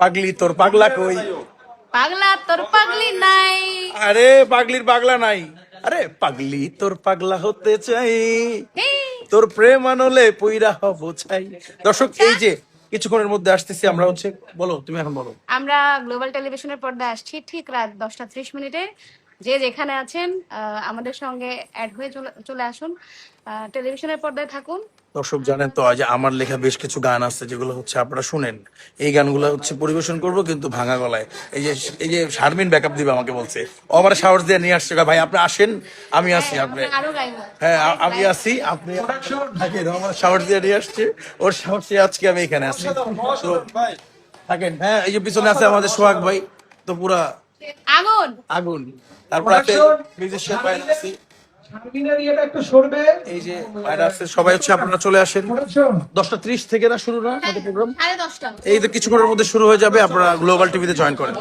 পাগলি তোর পাগলা কই? পাগলা তোর পাগলি নাই। আরে পাগলির পাগলা নাই। আরে পাগলি তোর পাগলা হতে চাই, তোর প্রেম আনলে পইরা হব চাই। দর্শক এই যে কিছুক্ষণের মধ্যে আসতেছি আমরা হচ্ছে, বলো তুমি এখন বলো। আমরা গ্লোবাল টেলিভিশনের পর্দায় আসছি ঠিক রাত 10:30 যে যেখানে আছেন আমাদের সঙ্গে অ্যাড হয়ে চলে আসুন, টেলিভিশনের পর্দায় থাকুন। দর্শক জানেন তো যে আমার লেখা বেশ কিছু গান আছে যেগুলো হচ্ছে আপনারা শুনেন, এই গানগুলো হচ্ছে পরিবেশন করব কিন্তু ভাঙা গলায়। এই যে শারমিন ব্যাকআপ দিবে আমাকে বলছে, ও আমার সাহস দিয়ে নিয়ে আসছে, ভাই আপনি আসেন আমি আসি, আপনি আরো গাইবো। হ্যাঁ আমি আসি, আপনি থাকেন, ও আমার সাহস দিয়ে নিয়ে আসছে, ওর সাহসে আজকে আমি এখানে আছি। তো থাকেন, হ্যাঁ এই যে পিছনে আছে আমাদের সোহাগ ভাই, তো পুরা আগুন আগুন। তারপর আছে মিউজিশিয়ান ভাই আছে, এই যে ভাইরা আছে, সবাই হচ্ছে আপনারা চলে আসেন। 10:30 থেকে না শুরু না আমাদের প্রোগ্রাম, 10:30। এই তো কিছুক্ষণের মধ্যে শুরু হয়ে যাবে, আপনারা গ্লোবাল টিভিতে জয়েন করেন।